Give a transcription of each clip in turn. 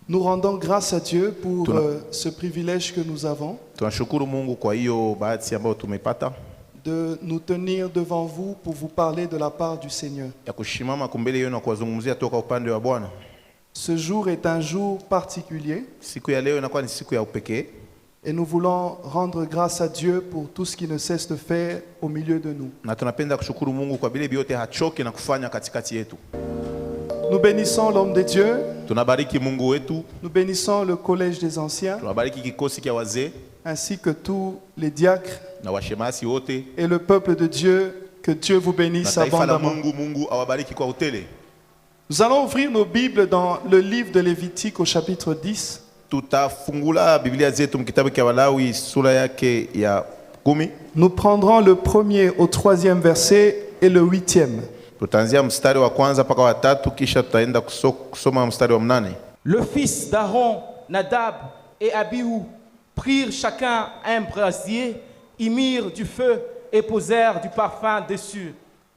Nous rendons grâce à Dieu pour ce privilège que nous avons de nous tenir devant vous pour vous parler de la part du Seigneur. Ce jour est un jour particulier et nous voulons rendre grâce à Dieu pour tout ce qui ne cesse de faire au milieu de nous. Nous bénissons l'homme de Dieu. Nous bénissons le collège des anciens, ainsi que tous les diacres et le peuple de Dieu. Que Dieu vous bénisse abondamment. Nous allons ouvrir nos Bibles dans le livre de Lévitique au chapitre 10. Nous prendrons le premier au 3e verset et le 8e. Le fils d'Aaron, Nadab et Abihu prirent chacun un brasier, y mirent du feu et posèrent du parfum dessus.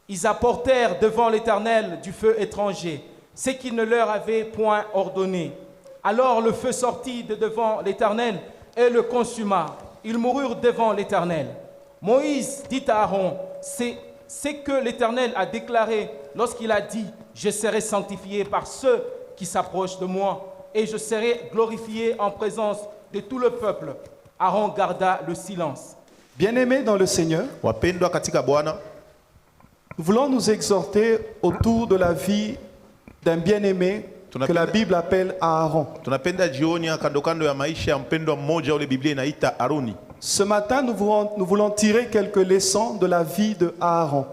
Ils apportèrent devant l'Éternel du feu étranger, ce qu'il ne leur avait point ordonné. Alors le feu sortit de devant l'Éternel et le consuma. Ils moururent devant l'Éternel. Moïse dit à Aaron, c'est que l'Éternel a déclaré lorsqu'il a dit « Je serai sanctifié par ceux qui s'approchent de moi et je serai glorifié en présence de tout le peuple. » Aaron garda le silence. Bien-aimés dans le Seigneur, nous voulons nous exhorter autour de la vie d'un bien-aimé que la Bible appelle Aaron. Ce matin, nous voulons tirer quelques leçons de la vie de Aaron.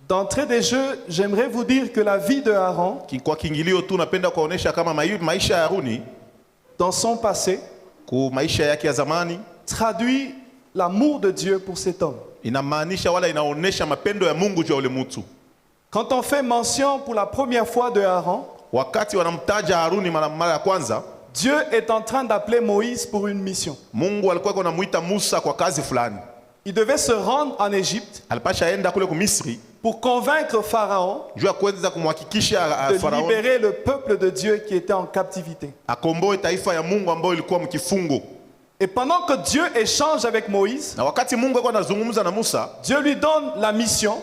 D'entrée des jeux, j'aimerais vous dire que la vie de Aaron, dans son passé, traduit l'amour de Dieu pour cet homme. Quand on fait mention pour la première fois de Aaron, Dieu est en train d'appeler Moïse pour une mission. Il devait se rendre en Égypte pour convaincre Pharaon de libérer le peuple de Dieu qui était en captivité. Et pendant que Dieu échange avec Moïse, Dieu lui donne la mission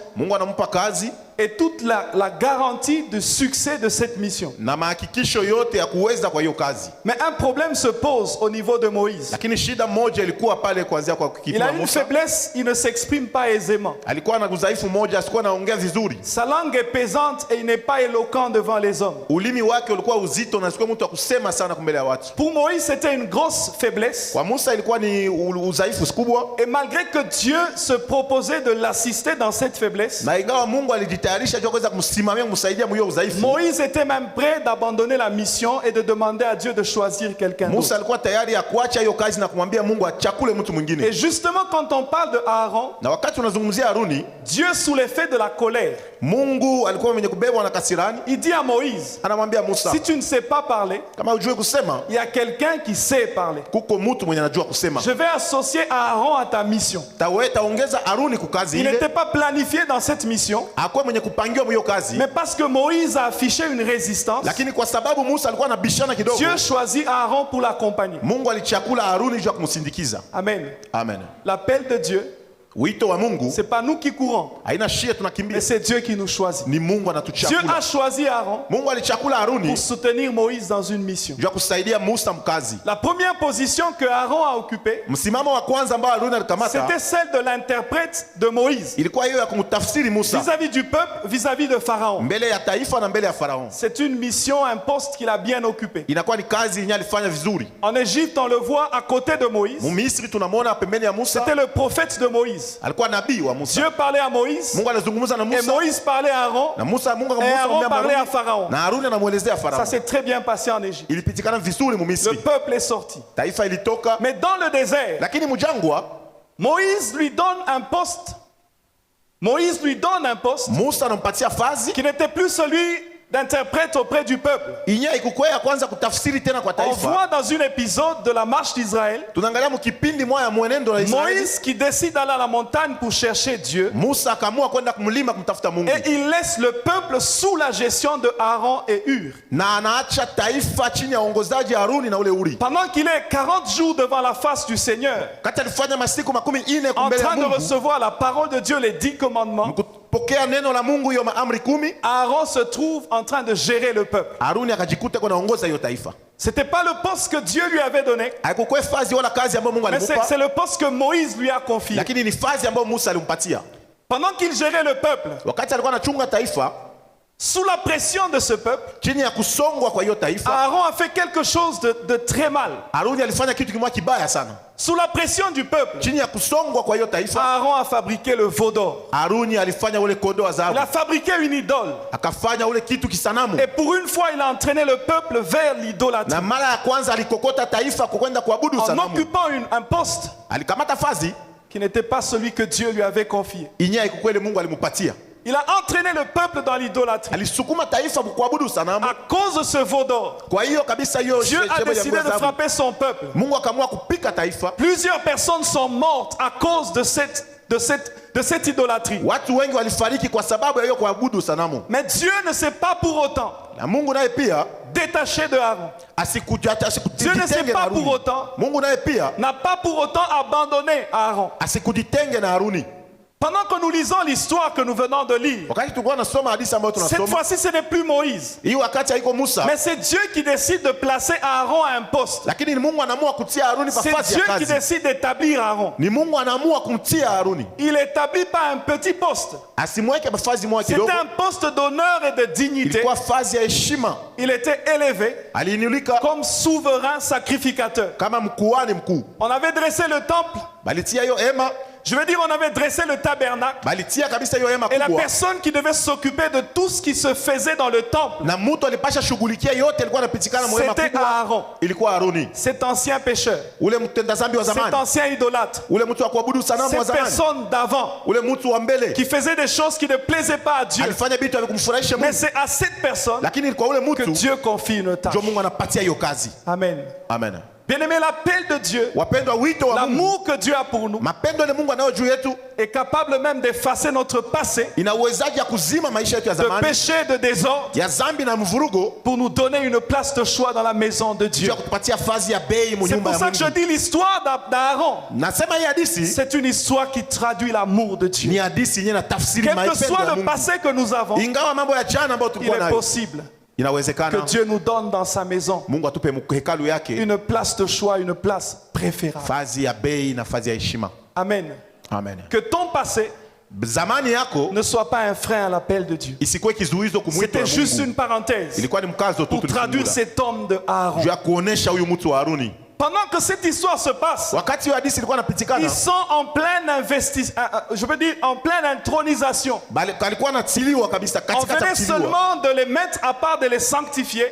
et toute la garantie de succès de cette mission. Mais un problème se pose au niveau de Moïse. Il a une faiblesse, il ne s'exprime pas aisément. Sa langue est pesante et il n'est pas éloquent devant les hommes. Pour Moïse, c'était une grosse faiblesse. Et malgré que Dieu se proposait de l'assister dans cette faiblesse, Moïse était même prêt d'abandonner la mission et de demander à Dieu de choisir quelqu'un d'autre. Et justement quand on parle de Aaron, Dieu sous l'effet de la colère, il dit à Moïse, si tu ne sais pas parler, il y a quelqu'un qui sait parler. Je vais associer Aaron à ta mission. Il n'était pas planifié dans cette mission, mais parce que Moïse a affiché une résistance, Dieu choisit Aaron pour l'accompagner. Amen. L'appel de Dieu, c'est pas nous qui courons, mais c'est Dieu qui nous choisit. Dieu a choisi Aaron pour soutenir Moïse dans une mission. La première position que Aaron a occupée, c'était celle de l'interprète de Moïse vis-à-vis du peuple, vis-à-vis de Pharaon. C'est une mission, un poste qu'il a bien occupé. En Égypte, on le voit à côté de Moïse. C'était le prophète de Moïse. Dieu parlait à Moïse et Moïse parlait à Aaron et Aaron parlait à Pharaon. Ça s'est très bien passé en Égypte. Le peuple est sorti. Mais dans le désert, Moïse lui donne un poste qui n'était plus celui d'interprète auprès du peuple. On voit dans un épisode de la marche d'Israël Moïse qui décide d'aller à la montagne pour chercher Dieu. Et il laisse le peuple sous la gestion de Aaron et Hur. Pendant qu'il est 40 jours devant la face du Seigneur, en train de recevoir la parole de Dieu, les 10 commandements, Aaron se trouve en train de gérer le peuple. C'était pas le poste que Dieu lui avait donné, mais c'est le poste que Moïse lui a confié. Pendant qu'il gérait le peuple, sous la pression de ce peuple, Aaron a fait quelque chose de très mal. Sous la pression du peuple, Aaron a fabriqué le veau d'or. Il a fabriqué une idole. Et pour une fois, il a entraîné le peuple vers l'idolâtrie. En occupant un poste qui n'était pas celui que Dieu lui avait confié. Il a entraîné le peuple dans l'idolâtrie. À cause de ce veau d'or, Dieu a décidé de frapper son peuple. Plusieurs personnes sont mortes à cause de cette idolâtrie. Mais Dieu ne s'est pas pour autant détaché de Aaron. Dieu ne s'est pas pour autant, n'a pas pour autant abandonné Aaron. Pendant que nous lisons l'histoire que nous venons de lire, cette fois-ci ce n'est plus Moïse, mais c'est Dieu qui décide de placer Aaron à un poste. C'est Dieu qui décide d'établir Aaron. Il n'établit pas un petit poste. C'était un poste d'honneur et de dignité. Il était élevé comme souverain sacrificateur. On avait dressé le temple. Je veux dire, on avait dressé le tabernacle. Et la personne qui devait s'occuper de tout ce qui se faisait dans le temple, c'était Aaron. Cet ancien pécheur, cet ancien idolâtre, cette personne d'avant qui faisait des choses qui ne plaisaient pas à Dieu. Mais c'est à cette personne que Dieu confie une tâche. Amen. Amen. Bien-aimé, l'appel de Dieu, l'amour que Dieu a pour nous, est capable même d'effacer notre passé, de péché, de désordre, pour nous donner une place de choix dans la maison de Dieu. C'est pour ça que je dis l'histoire d'Aaron. C'est une histoire qui traduit l'amour de Dieu. Quel que soit le passé que nous avons, il est possible que Dieu nous donne dans sa maison une place de choix, une place préférable. Amen. Amen. Que ton passé ne soit pas un frein à l'appel de Dieu. C'était juste une parenthèse pour traduire cet homme de Aaron. Pendant que cette histoire se passe, ils sont en pleine je veux dire en pleine intronisation. On venait seulement de les mettre à part, de les sanctifier.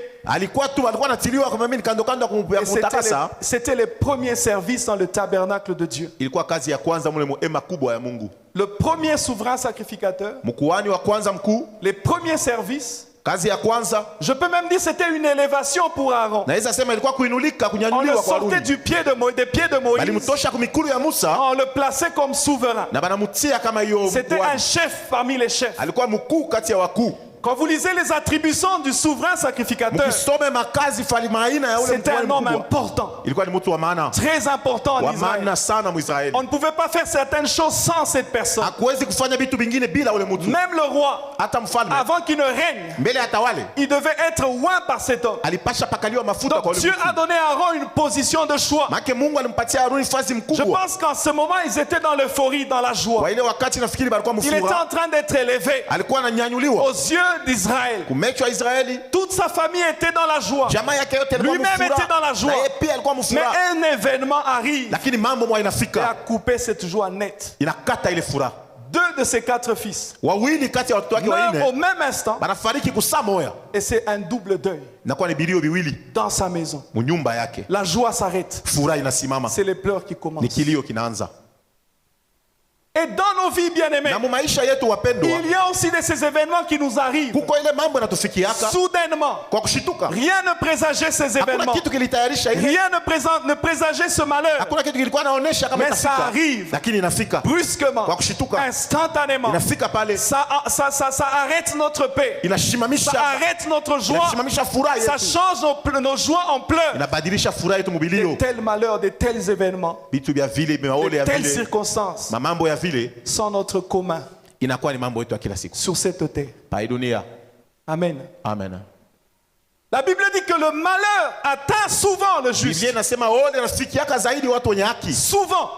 C'était les premiers services dans le tabernacle de Dieu. Le premier souverain sacrificateur, les premiers services. Je peux même dire que c'était une élévation pour Aaron. On le sortait des pieds de Moïse. On le plaçait comme souverain. C'était un chef parmi les chefs. Quand vous lisez les attributions du souverain sacrificateur, c'était un homme important, très important en Israël. On ne pouvait pas faire certaines choses sans cette personne. Même le roi, avant qu'il ne règne, il devait être oint par cet homme. Donc Dieu a donné à Aaron une position de choix. Je pense qu'en ce moment, ils étaient dans l'euphorie, dans la joie. Il était en train d'être élevé aux yeux d'Israël. Toute sa famille était dans la joie. Lui-même était dans la joie. Mais un événement arrive et a coupé cette joie nette. Deux de ses 4 fils meurent au même instant. Et c'est un double deuil dans sa maison. La joie s'arrête. C'est les pleurs qui commencent. Et Et dans nos vies, bien-aimés, il y a aussi de ces événements qui nous arrivent. Soudainement, rien ne présageait ces événements. Rien ne présageait ce malheur. Mais ça arrive brusquement, instantanément. Ça arrête notre paix. Ça arrête notre joie. Ça change nos joies en pleurs. De tels malheurs, de tels événements, de telles circonstances sont notre commun sur cette terre. Amen. Amen. La Bible dit que le malheur atteint souvent le juste. Souvent.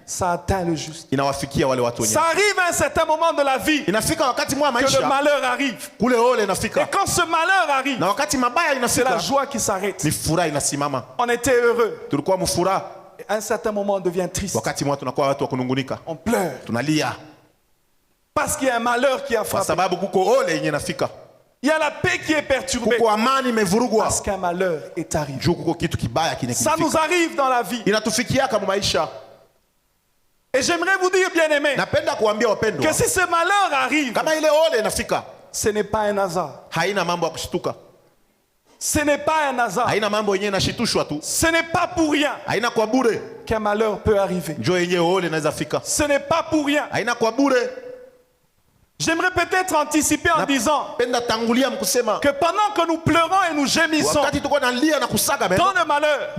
Ça atteint le juste. Ça arrive à un certain moment de la vie que le malheur arrive. Et quand ce malheur arrive, c'est la joie qui s'arrête. On était heureux. À un certain moment, on devient triste. On pleure. Parce qu'il y a un malheur qui a frappé. Il y a la paix qui est perturbée. Parce qu'un malheur est arrivé. Ça nous arrive dans la vie. Et j'aimerais vous dire, bien-aimés, que si ce malheur arrive, ce n'est pas un hasard. Ce n'est pas un hasard. Ce n'est pas pour rien qu'un malheur peut arriver. Ce n'est pas pour rien. J'aimerais peut-être anticiper en disant que pendant que nous pleurons et nous gémissons dans le malheur,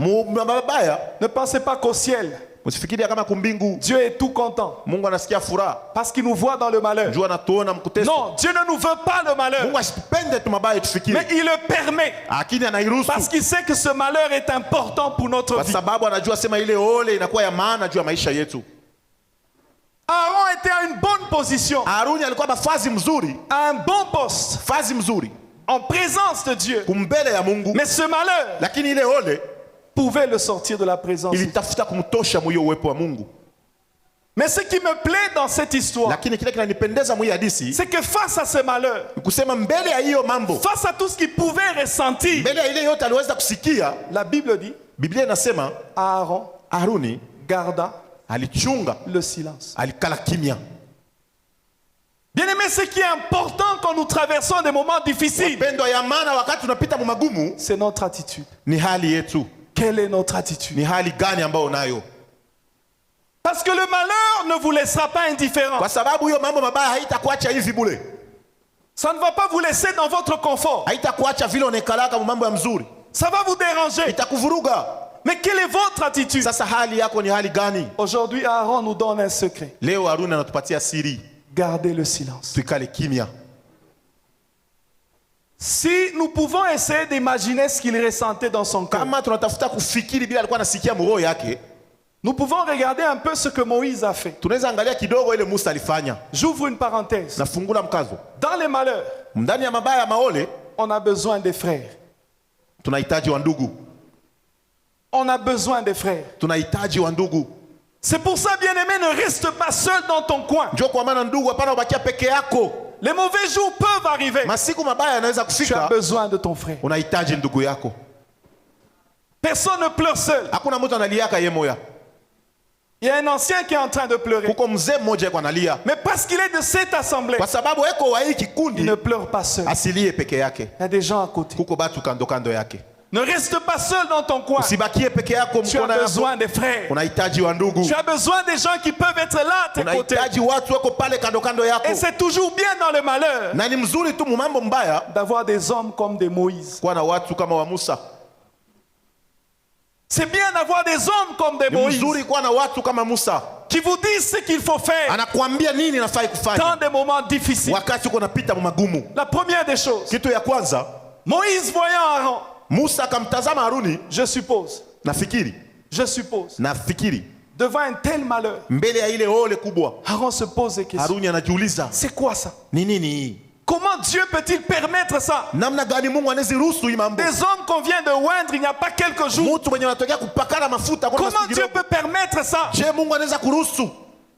ne pensez pas qu'au ciel Dieu est tout content parce qu'il nous voit dans le malheur. Non, Dieu ne nous veut pas le malheur, mais il le permet parce qu'il sait que ce malheur est important pour notre vie. Aaron était à une bonne position, à un bon poste, en présence de Dieu. Mais ce malheur pouvait le sortir de la présence. Mais ce qui me plaît dans cette histoire, c'est que face à ce malheur, face à tout ce qu'il pouvait ressentir, la Bible dit, Aaron garda le silence. Bien aimé, ce qui est important quand nous traversons des moments difficiles, c'est notre attitude. Quelle est notre attitude? Parce que le malheur ne vous laissera pas indifférent. Ça ne va pas vous laisser dans votre confort. Ça va vous déranger. Mais quelle est votre attitude? Aujourd'hui, Aaron nous donne un secret. Gardez le silence. Si nous pouvons essayer d'imaginer ce qu'il ressentait dans son cœur, nous pouvons regarder un peu ce que Moïse a fait. J'ouvre une parenthèse. Dans les malheurs, on a besoin des frères. On a besoin des frères. C'est pour ça, bien-aimé, ne reste pas seul dans ton coin. Les mauvais jours peuvent arriver. Tu as besoin de ton frère. Personne ne pleure seul. Il y a un ancien qui est en train de pleurer. Mais parce qu'il est de cette assemblée, il ne pleure pas seul. Il y a des gens à côté. Ne reste pas seul dans ton coin. Tu as besoin des frères. Tu as besoin des gens qui peuvent être là à tes côtés. Et c'est toujours bien dans le malheur d'avoir des hommes comme des Moïse. C'est bien d'avoir des hommes comme des Moïse qui vous disent ce qu'il faut faire dans des moments difficiles. La première des choses, Moïse voyant Aaron, je suppose, devant un tel malheur, Aaron se pose des questions. C'est quoi ça? Comment Dieu peut-il permettre ça? Des hommes qu'on vient de oindre il n'y a pas quelques jours. Comment Dieu peut permettre ça?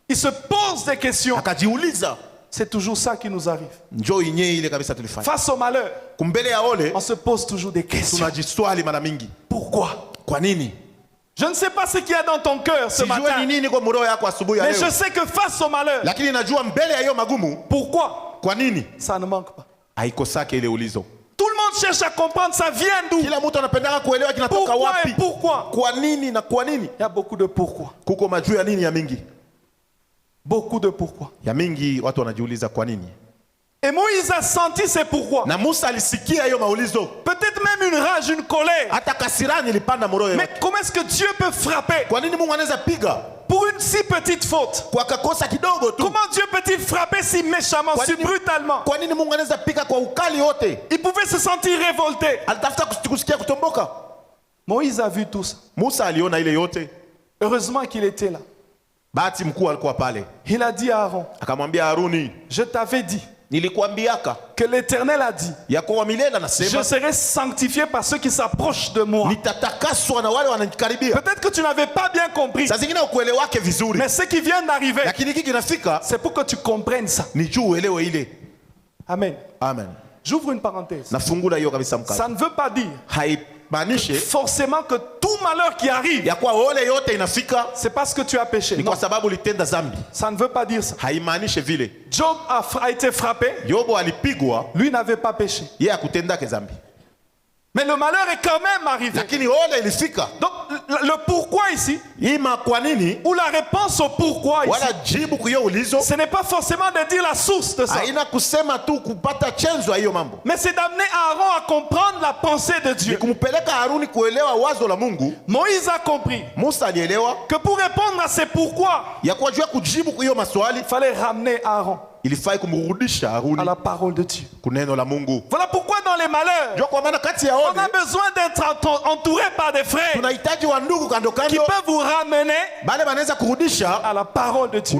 Il se pose des questions. C'est toujours ça qui nous arrive. Face au malheur, on se pose toujours des questions. Pourquoi? Je ne sais pas ce qu'il y a dans ton cœur ce matin. Mais je sais que face au malheur, pourquoi ça ne manque pas. Tout le monde cherche à comprendre ça vient d'où. Pourquoi et pourquoi. Il y a beaucoup de pourquoi. Beaucoup de pourquoi. Et Moïse a senti c'est pourquoi. Peut-être même une rage, une colère. Mais comment est-ce que Dieu peut frapper pour une si petite faute? Comment Dieu peut-il frapper si méchamment, si brutalement? Il pouvait se sentir révolté. Moïse a vu tout ça. Heureusement qu'il était là. Il a dit à Aaron, je t'avais dit que l'Éternel a dit, je serai sanctifié par ceux qui s'approchent de moi. Peut-être que tu n'avais pas bien compris, mais ce qui vient d'arriver, c'est pour que tu comprennes ça. Amen. J'ouvre une parenthèse. Ça ne veut pas dire forcément que tout malheur qui arrive, c'est parce que tu as péché. Non. Ça ne veut pas dire ça. Job a été frappé. Lui n'avait pas péché. Mais le malheur est quand même arrivé. Donc le pourquoi ici, ou la réponse au pourquoi ici, ce n'est pas forcément de dire la source de ça, mais c'est d'amener Aaron à comprendre la pensée de Dieu. Moïse a compris que pour répondre à ces pourquoi, il fallait ramener Aaron à la parole de Dieu. Voilà pourquoi dans les malheurs, on a besoin d'être entouré par des frères qui peuvent vous ramener à la parole de Dieu.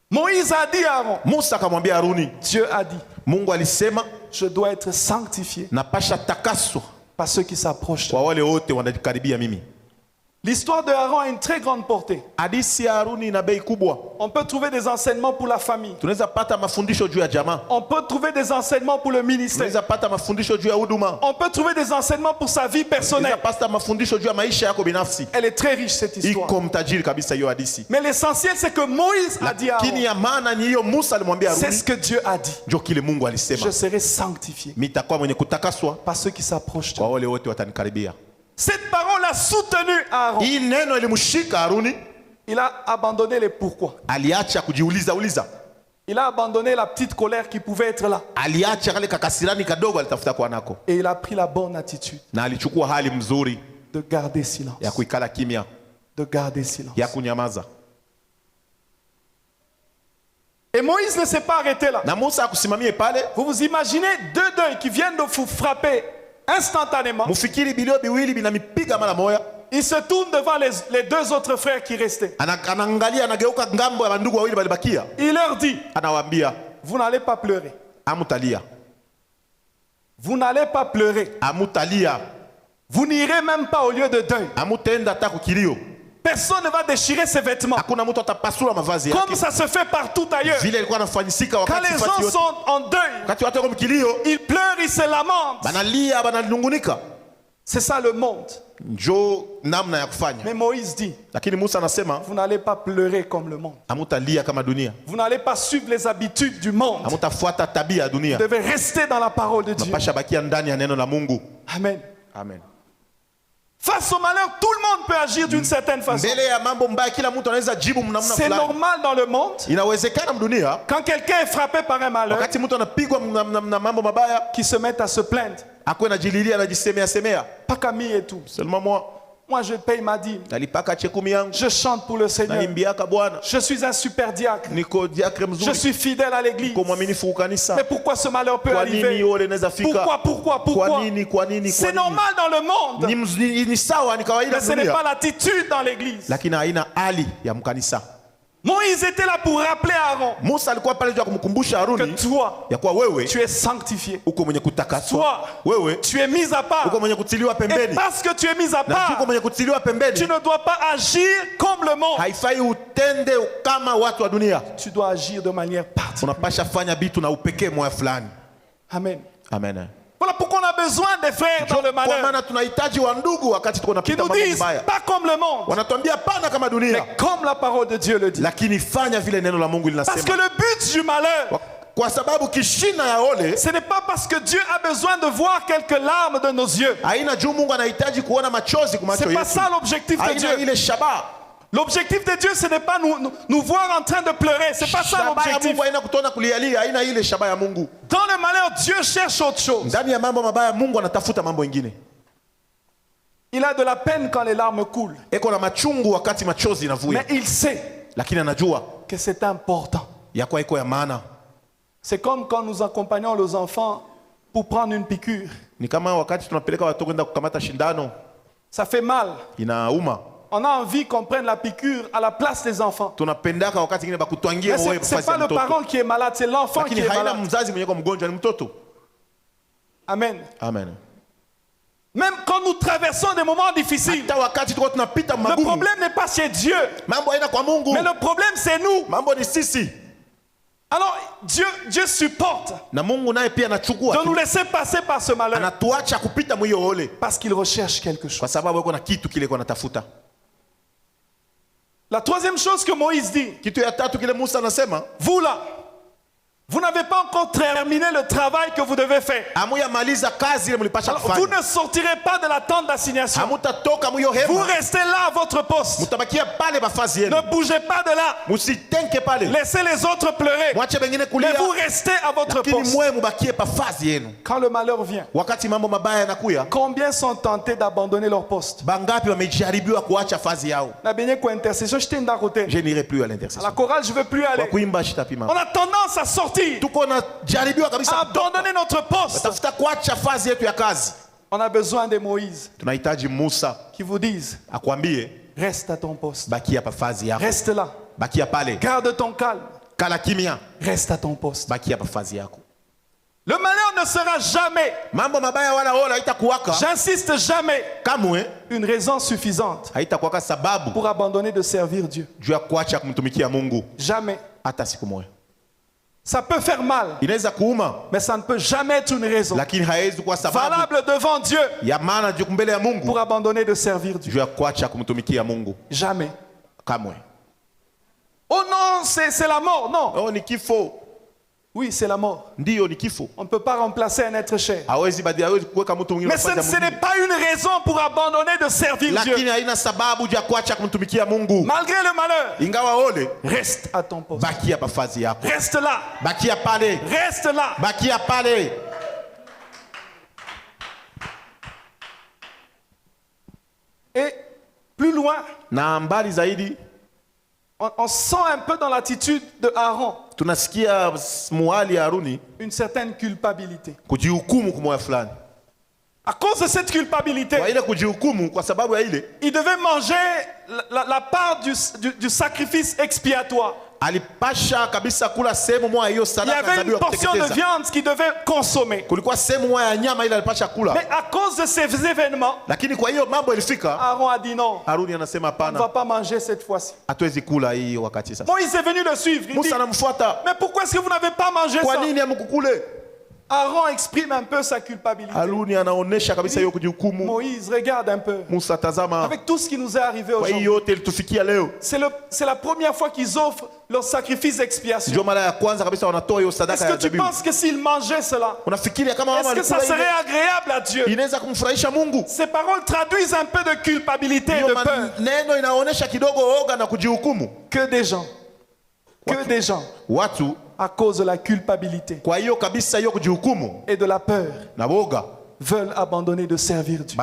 Moïse a dit à Aaron, Dieu a dit, je dois être sanctifié par ceux qui s'approchent. L'histoire de Aaron a une très grande portée. On peut trouver des enseignements pour la famille. On peut trouver des enseignements pour le ministère. On peut trouver des enseignements pour sa vie personnelle. Elle est très riche cette histoire. Mais l'essentiel c'est que Moïse a dit à Aaron, c'est ce que Dieu a dit. Je serai sanctifié par ceux qui s'approchent de moi. Cette parole a soutenu Aaron. Il a abandonné les pourquoi. Il a abandonné la petite colère qui pouvait être là. Et il a pris la bonne attitude de garder silence. De garder silence. Et Moïse ne s'est pas arrêté là. Vous vous imaginez deux deuils qui viennent de vous frapper instantanément. Il se tourne devant les deux autres frères qui restaient. Il leur dit, vous n'allez pas pleurer. Vous n'allez pas pleurer. Vous n'irez même pas au lieu de deuil. Personne ne va déchirer ses vêtements. Comme ça se fait partout ailleurs. Quand les gens sont en deuil, ils pleurent, ils se lamentent. C'est ça le monde. Mais Moïse dit, vous n'allez pas pleurer comme le monde. Vous n'allez pas suivre les habitudes du monde. Vous devez rester dans la parole de Dieu. Amen. Amen. Face au malheur, tout le monde peut agir d'une certaine façon. C'est normal dans le monde. Quand quelqu'un est frappé par un malheur, qui se met à se plaindre. Pas Camille et tout. Seulement moi. Moi je paye ma dîme. Je chante pour le Seigneur. Je suis un super diacre. Je suis fidèle à l'église. Mais pourquoi ce malheur peut arriver? Pourquoi? C'est normal dans le monde. Mais ce n'est pas l'attitude dans l'église. Moïse était là pour rappeler à Aaron que toi, tu es sanctifié. Toi, tu es mis à part. Et parce que tu es mis à part, tu ne dois pas agir comme le monde. Tu dois agir de manière particulière. Amen. Amen. Voilà pourquoi on a besoin des frères dans le malheur qui nous disent pas comme le monde, mais comme la parole de Dieu le dit. Parce que le but du malheur, ce n'est pas parce que Dieu a besoin de voir quelques larmes de nos yeux. C'est pas ça l'objectif de Dieu. L'objectif de Dieu, ce n'est pas nous voir en train de pleurer. C'est pas ça l'objectif. Dans le malheur, Dieu cherche autre chose. Il a de la peine quand les larmes coulent. Mais il sait que c'est important. C'est comme quand nous accompagnons les enfants pour prendre une piqûre. Ça fait mal. On a envie qu'on prenne la piqûre à la place des enfants. Mais ce n'est pas le parent qui est malade, c'est l'enfant qui est malade. Amen. Amen. Même quand nous traversons des moments difficiles, le problème n'est pas chez Dieu, mais le problème c'est nous. Alors Dieu supporte de nous laisser passer par ce malheur parce qu'il recherche quelque chose. La troisième chose que Moïse dit, vous là, vous n'avez pas encore terminé le travail que vous devez faire. Alors, vous ne sortirez pas de la tente d'assignation. Vous restez là à votre poste. Ne bougez pas de là. Laissez les autres pleurer. Mais vous restez à votre poste. Quand le malheur vient, combien sont tentés d'abandonner leur poste? Je n'irai plus à l'intercession. À la chorale, je ne veux plus aller. On a tendance à sortir, à abandonner notre poste. On a besoin de Moïse qui vous disent, reste à ton poste. Reste là. Garde ton calme. Reste à ton poste. Le malheur ne sera jamais, j'insiste jamais, une raison suffisante pour abandonner de servir Dieu. Jamais. Ça peut faire mal, mais ça ne peut jamais être une raison valable devant Dieu pour abandonner de servir Dieu. Jamais. Oh non, c'est la mort. Non. Oui, c'est la mort. On ne peut pas remplacer un être cher. Mais ce n'est pas une raison pour abandonner de servir Dieu. Malgré le malheur, reste à ton poste. Reste là. Reste là. Et plus loin, on sent un peu dans l'attitude de Aaron une certaine culpabilité. À cause de cette culpabilité, il devait manger la part du sacrifice expiatoire. Il y avait une portion de viande qu'il devait consommer. Mais à cause de ces événements, Aaron a dit non, on ne va pas manger cette fois-ci. Moïse est venu le suivre. Il dit, mais pourquoi est-ce que vous n'avez pas mangé ça? Aaron exprime un peu sa culpabilité. Moïse, regarde un peu. Avec tout ce qui nous est arrivé aujourd'hui, c'est la première fois qu'ils offrent leur sacrifice d'expiation. Est-ce que tu penses que s'ils mangeaient cela, est-ce que ça serait agréable à Dieu? Ces paroles traduisent un peu de culpabilité et de peur. Que des gens, à cause de la culpabilité et de la peur, veulent abandonner de servir Dieu.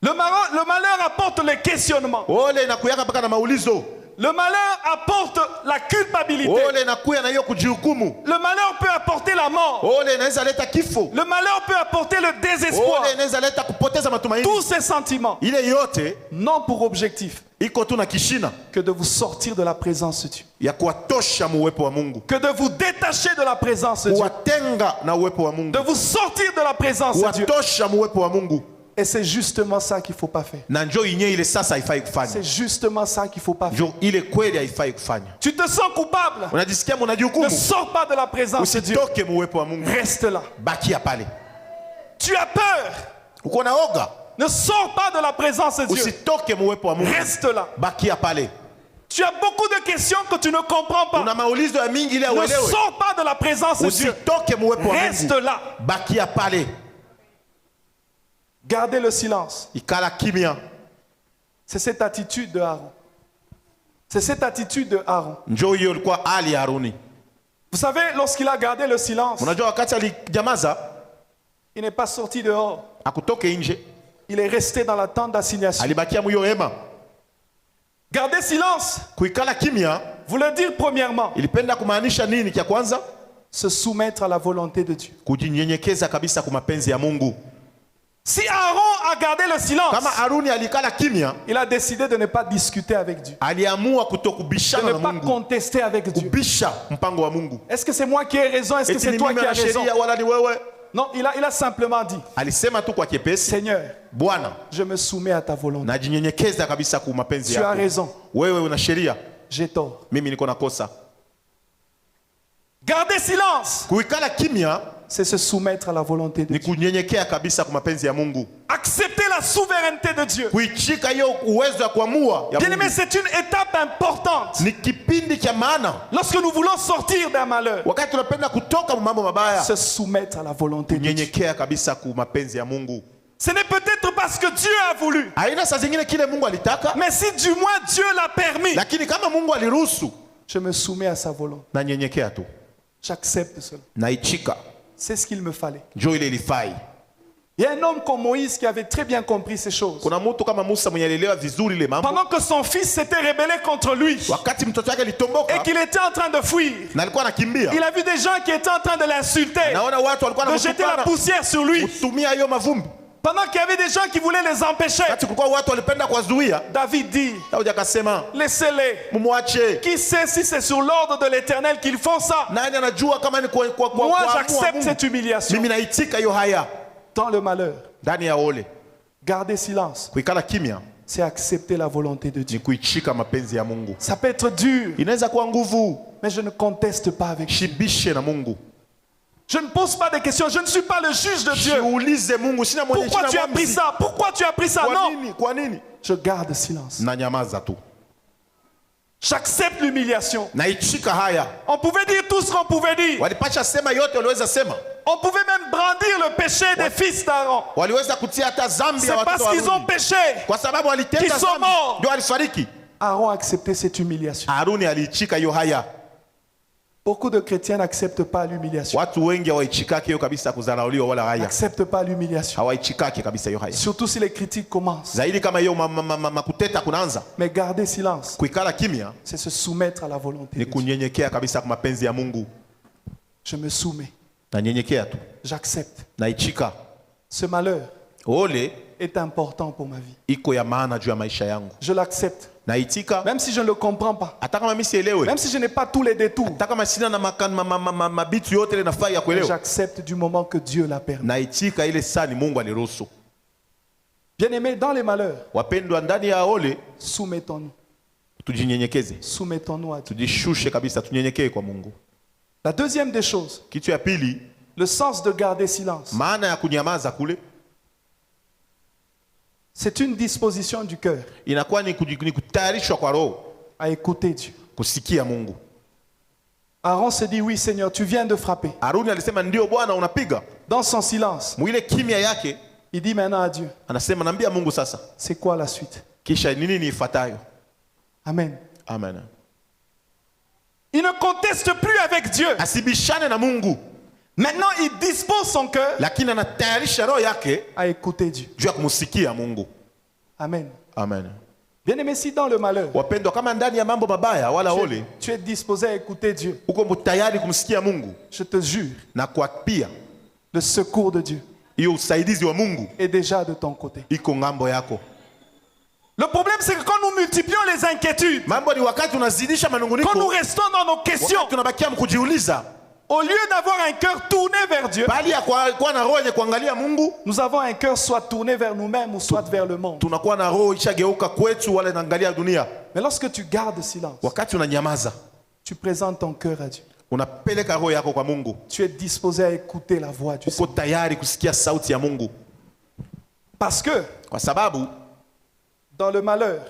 Le malheur apporte le questionnement. Le malheur apporte la culpabilité. Le malheur peut apporter la mort. Le malheur peut apporter le désespoir. Tous ces sentiments n'ont pour objectif que de vous sortir de la présence de Dieu. Que de vous détacher de la présence de Dieu. De vous sortir de la présence de Dieu. Et c'est justement ça qu'il ne faut pas faire. C'est justement ça qu'il ne faut pas faire. Tu te sens coupable. Ne sors pas de la présence de Dieu. Reste là. Tu as peur. Ne sors pas de la présence de Dieu. Reste là. Tu as beaucoup de questions que tu ne comprends pas. Ne sors pas de la présence de Dieu. Reste là. Gardez le silence. C'est cette attitude de Aaron. C'est cette attitude de Aaron. Vous savez, lorsqu'il a gardé le silence, il n'est pas sorti dehors. Il est resté dans la tente d'assignation. Garder silence voulait dire premièrement se soumettre à la volonté de Dieu. Si Aaron a gardé le silence, il a décidé de ne pas discuter avec Dieu, de ne pas contester avec Dieu. Est-ce que c'est moi qui ai raison? Est-ce que c'est toi qui as raison? Non, il a simplement dit, Seigneur, je me soumets à ta volonté. Tu as raison. J'ai tort. Garder silence, c'est se soumettre à la volonté de Dieu. Accepter la souveraineté de Dieu. Bien aimé, c'est une étape importante. Lorsque nous voulons sortir d'un malheur, se soumettre à la volonté de Dieu. Ce n'est peut-être parce que Dieu a voulu, mais si du moins Dieu l'a permis, je me soumets à sa volonté. J'accepte cela. C'est ce qu'il me fallait. Il y a un homme comme Moïse qui avait très bien compris ces choses. Pendant que son fils s'était rebellé contre lui et qu'il était en train de fuir, il a vu des gens qui étaient en train de l'insulter, de jeter la poussière sur lui. Pendant qu'il y avait des gens qui voulaient les empêcher, David dit, laissez-les. Qui sait si c'est sur l'ordre de l'Éternel qu'ils font ça? Moi j'accepte cette humiliation. Dans le malheur, garder silence, c'est accepter la volonté de Dieu. Ça peut être dur, mais je ne conteste pas avec Dieu. Je ne pose pas de questions. Je ne suis pas le juge de Dieu. Pourquoi tu as pris ça? Pourquoi tu as pris ça? Non. Je garde silence. J'accepte l'humiliation. On pouvait dire tout ce qu'on pouvait dire. On pouvait même brandir le péché des fils d'Aaron. C'est parce qu'ils ont péché qu'ils sont morts. Aaron a accepté cette humiliation. Beaucoup de chrétiens n'acceptent pas l'humiliation. N'acceptent pas l'humiliation. Surtout si les critiques commencent. Mais garder silence, c'est se soumettre à la volonté de Dieu. Je me soumets. J'accepte. Ce malheur est important pour ma vie. Je l'accepte. Même si je ne le comprends pas, même si je n'ai pas tous les détours, j'accepte du moment que Dieu l'a permis. Bien aimé, dans les malheurs, soumettons-nous. Soumettons-nous à Dieu. La deuxième des choses, le sens de garder silence, c'est une disposition du cœur à écouter Dieu. Aaron se dit, oui Seigneur, tu viens de frapper. Dans son silence, il dit maintenant à Dieu, c'est quoi la suite? Amen. Amen. Il ne conteste plus avec Dieu. Maintenant, il dispose son cœur à écouter Dieu. Amen. Amen. Bien aimé, si dans le malheur, tu es disposé à écouter Dieu, je te jure, le secours de Dieu est déjà de ton côté. Le problème, c'est que quand nous multiplions les inquiétudes, quand nous restons dans nos questions, Au lieu d'avoir un cœur tourné vers Dieu, nous avons un cœur soit tourné vers nous-mêmes ou soit vers le monde. Mais lorsque tu gardes silence, tu présentes ton cœur à Dieu. Tu es disposé à écouter la voix du Seigneur. Parce que dans le malheur,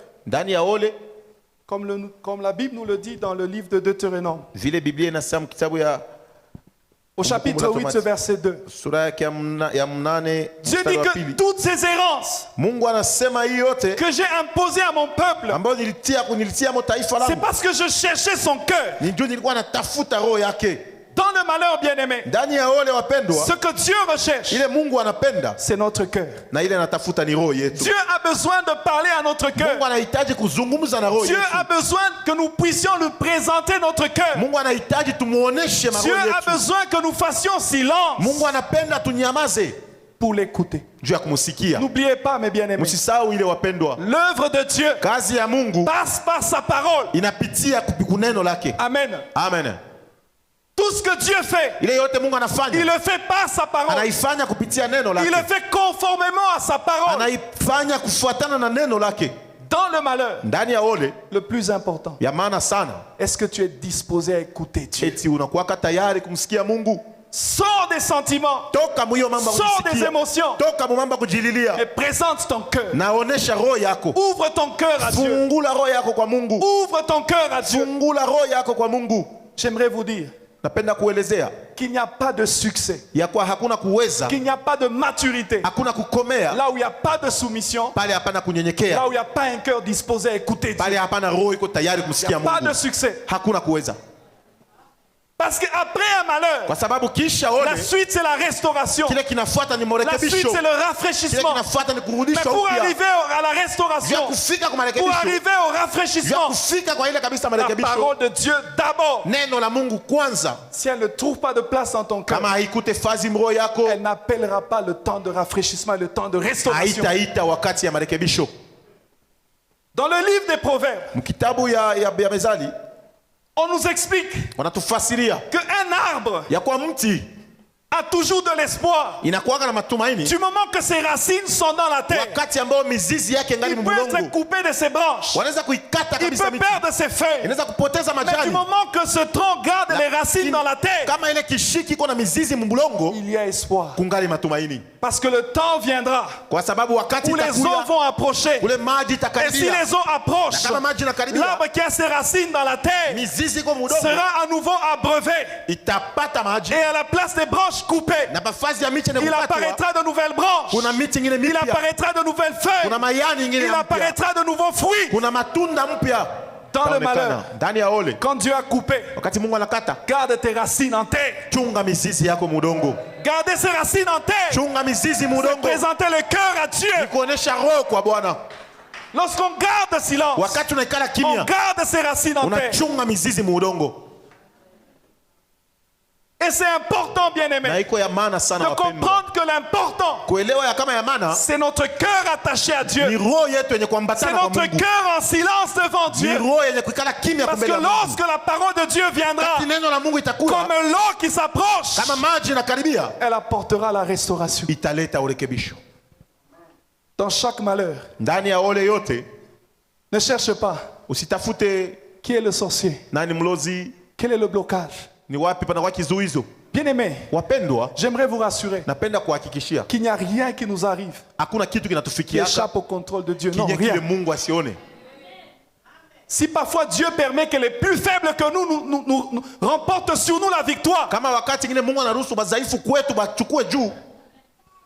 comme la Bible nous le dit dans le livre de Deutéronome, au chapitre 8, verset 2, Dieu dit que toutes ces errances que j'ai imposées à mon peuple, c'est parce que je cherchais son cœur. Dans le malheur, bien-aimé, ce que Dieu recherche, c'est notre cœur. Dieu a besoin de parler à notre cœur. Dieu a besoin que nous puissions lui présenter notre cœur. Dieu a besoin que nous fassions silence pour l'écouter. N'oubliez pas, mes bien-aimés, l'œuvre de Dieu passe par sa parole. Amen. Amen. Tout ce que Dieu fait, il le fait par sa parole. Il le fait conformément à sa parole. Dans le malheur, le plus important, est-ce que tu es disposé à écouter Dieu? Sors des sentiments, sors des émotions et présente ton cœur. Ouvre ton cœur à Dieu. Ouvre ton cœur à Dieu. J'aimerais vous dire qu'il n'y a pas de succès, qu'il n'y a pas de maturité là où il n'y a pas de soumission, là où il n'y a pas un cœur disposé à écouter Dieu. Il n'y a pas de succès. Parce qu'après un malheur, la suite c'est la restauration. La suite c'est le rafraîchissement. Mais pour arriver à la restauration, pour arriver au rafraîchissement, la parole de Dieu d'abord. Si elle ne trouve pas de place dans ton cœur, elle n'appellera pas le temps de rafraîchissement et le temps de restauration. Dans le livre des Proverbes, on nous explique qu'un arbre a toujours de l'espoir du moment que ses racines sont dans la terre. Il peut être coupé de ses branches, il peut perdre ses feuilles, mais du moment que ce tronc garde les racines dans la terre, il y a espoir. Parce que le temps viendra où les eaux vont approcher, et si les eaux approchent, l'arbre qui a ses racines dans la terre sera à nouveau abreuvé, et à la place des branches coupées, il apparaîtra de nouvelles branches, il apparaîtra de nouvelles feuilles, il apparaîtra de nouveaux fruits. Dans le malheur, quand Dieu a coupé, garde tes racines en terre. Gardez ces racines en terre. Présentez le cœur à Dieu. Lorsqu'on garde silence, on garde ses racines en terre. Et c'est important, bien-aimé, de comprendre que l'important, c'est notre cœur attaché à Dieu. C'est notre cœur en silence devant Dieu. Parce que lorsque la parole de Dieu viendra, comme l'eau qui s'approche, elle apportera la restauration. Dans chaque malheur, ne cherche pas qui est le sorcier, quel est le blocage. Bien-aimé, j'aimerais vous rassurer qu'il n'y a rien qui nous arrive qui échappe au contrôle de Dieu. Non, rien. Si parfois Dieu permet que les plus faibles que nous remportent sur nous la victoire,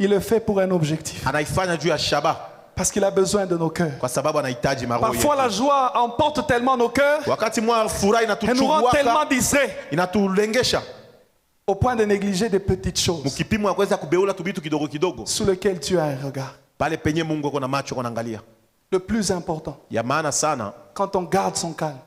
il le fait pour un objectif. Parce qu'il a besoin de nos cœurs. Parfois la joie emporte tellement nos cœurs et nous rend tellement distraits au point de négliger des petites choses sur lesquelles Dieu a un regard. Le plus important, quand on garde son calme,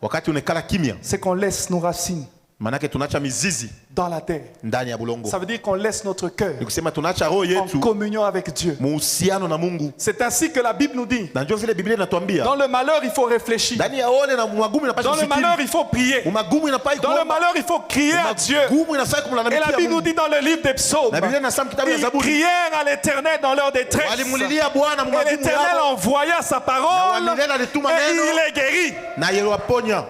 c'est qu'on laisse nos racines Manake tunacha mizizi dans la terre. Ndani ya bulongo. Ça veut dire qu'on laisse notre cœur Nikusema tunacha roho en yetu communion avec Dieu. muhusiano na Mungu. C'est ainsi que la Bible nous dit. Na ndio vile Biblia inatuambia. Dans le malheur, il faut réfléchir. Ndani ya ole na magumu inapaswa Dans le kufikiri. malheur, il faut prier. Magumu inapaswa Dans le malheur, il faut crier à Dieu. Magumu inafaa kumlalamikia Et la Bible Mungu. nous dit dans le livre des psaumes, Na Biblia inasema kitabu ya ils Zaburi. crièrent à l'Éternel dans leur détresse. Walimulilia Bwana Et magumu l'Éternel yao. envoya sa parole Na milele alituma et neno. il les guérit. Na yeliwaponya.